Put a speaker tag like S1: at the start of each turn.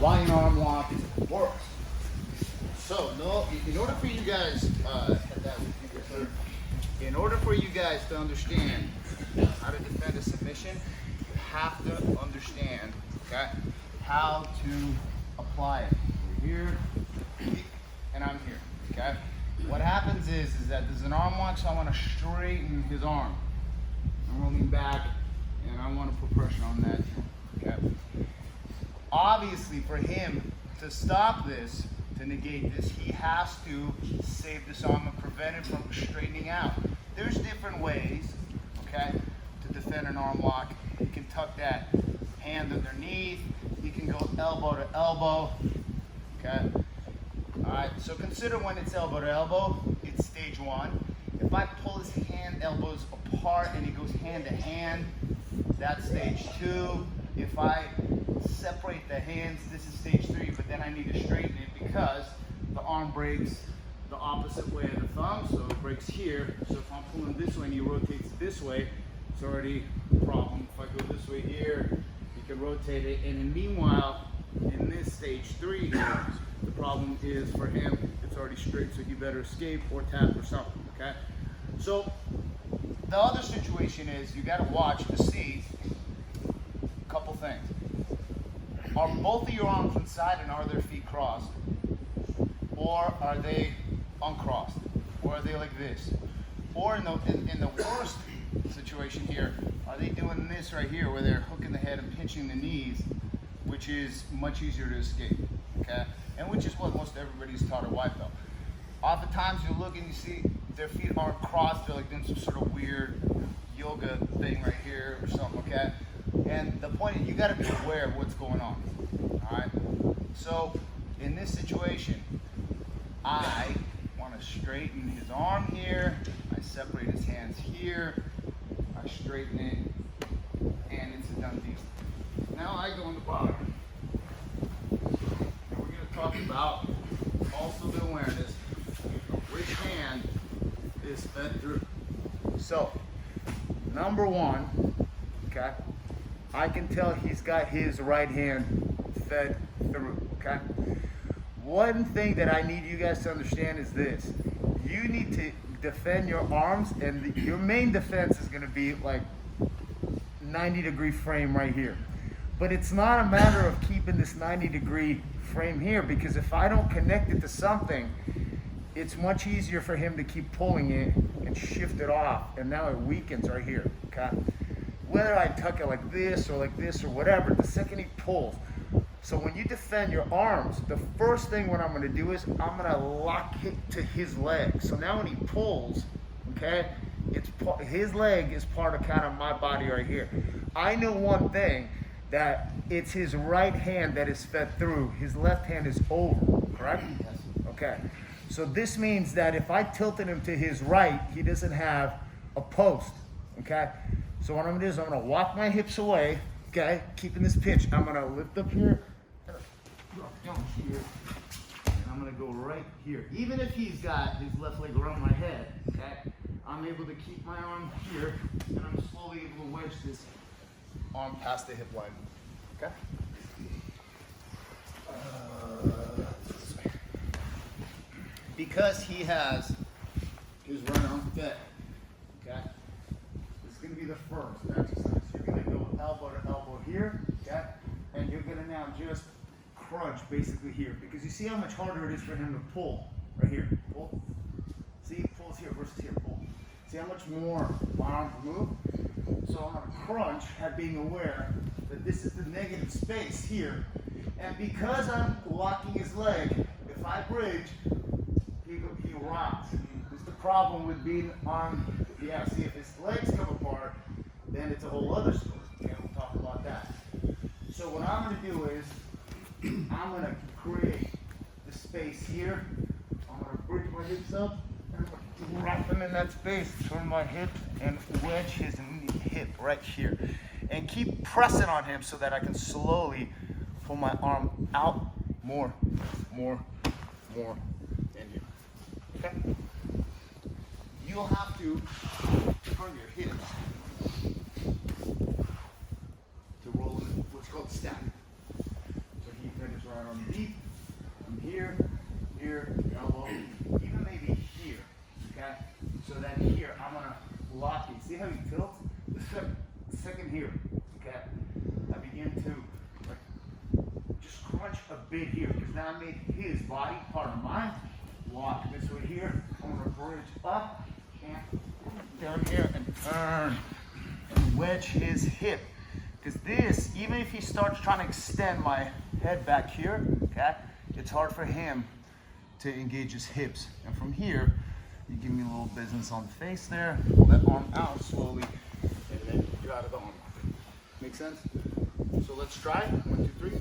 S1: lying arm lock works. So, no, in order for you guys, in order for you guys to understand how to defend a submission, you have to understand, okay, how to apply it. You're here, and I'm here, okay? What happens is that there's an arm lock, so I want to straighten his arm. I'm rolling back, and I want to put pressure on that, okay? Obviously, for him to stop this, to negate this, he has to save this arm and prevent it from straightening out. There's different ways, okay, to defend an arm lock. You can tuck that hand underneath. You can go elbow to elbow, okay? All right, so consider when it's elbow to elbow, it's stage one. If I pull his elbows apart and he goes hand to hand, that's stage two. If I separate the hands, this is stage three, but then I need to straighten it because the arm breaks the opposite way of the thumb, so it breaks here. So if I'm pulling this way and he rotates this way, it's already a problem. If I go this way here, you can rotate it, and then meanwhile, in this stage three here, the problem is for him, it's already straight, so he better escape or tap or something, okay? So the other situation is you gotta watch to see a couple things. Are both of your arms inside and are their feet crossed? Or are they uncrossed? Or are they like this? Or in the worst situation here, are they doing this right here where they're hooking the head and pinching the knees, which is much easier to escape, okay? And which is what most everybody's taught at white belt. Oftentimes you look and you see their feet aren't crossed, they're like doing some sort of weird yoga thing right here or something, okay? And the point is you gotta be aware of what's going on, all right? So in this situation, I wanna straighten his arm here, I separate his hands here, I straighten it, and it's a done deal. Now I go on the bottom. And we're gonna talk about also the awareness of which hand is fed through. So, number one, okay, I can tell he's got his right hand fed through, okay? One thing that I need you guys to understand is this. You need to defend your arms, and your main defense is gonna be like 90-degree frame right here. But it's not a matter of keeping this 90-degree frame here, because if I don't connect it to something, it's much easier for him to keep pulling it and shift it off, and now it weakens right here, okay? Whether I tuck it like this or whatever, the second he pulls. So when you defend your arms, the first thing what I'm gonna do is I'm gonna lock it to his leg. So now when he pulls, okay, his leg is part of kind of my body right here. I know one thing, that it's his right hand that is fed through. His left hand is over, correct? Yes. Okay. So this means that if I tilted him to his right, he doesn't have a post, okay? So what I'm gonna do is I'm gonna walk my hips away, okay? Keeping this pinch. I'm gonna lift up here, drop down here, and I'm gonna go right here. Even if he's got his left leg around my head, okay? I'm able to keep my arm here, and I'm slowly able to wedge this arm past the hip line, okay? Because he has his right arm fed, okay? This is gonna be the first exercise. You're gonna go elbow to elbow here, okay? And you're gonna now just crunch basically here, because you see how much harder it is for him to pull right here. Pull. See, he pulls here versus here, pull. See how much more my arms move? So I'm gonna crunch at being aware that this is the negative space here. And because I'm locking his leg, if I bridge, he rocks. It's the problem with being on, yeah, see, if his legs come apart, then it's a whole other story. Okay, we'll talk about that. So what I'm gonna do is, I'm gonna create the space here. I'm gonna bridge my hips up, and I'm gonna drop him in that space, turn my hip, and wedge his hip right here. And keep pressing on him so that I can slowly pull my arm out more, in here. Okay? You'll have to turn your hips to roll in what's called stack. So he finishes right arm deep. From here, here, elbow, even maybe here, okay? So that here, I'm gonna lock it. See how you tilt? The second here, okay? I begin to like just crunch a bit here, because now I made his body part of mine. Lock this way here. I'm gonna bridge up and down here and turn and wedge his hip. Because this, even if he starts trying to extend my head back here, okay, it's hard for him to engage his hips. And from here, you give me a little business on the face there, pull that arm out slowly, and then you're out of the arm lock. Make sense? So let's try. 1, 2, 3.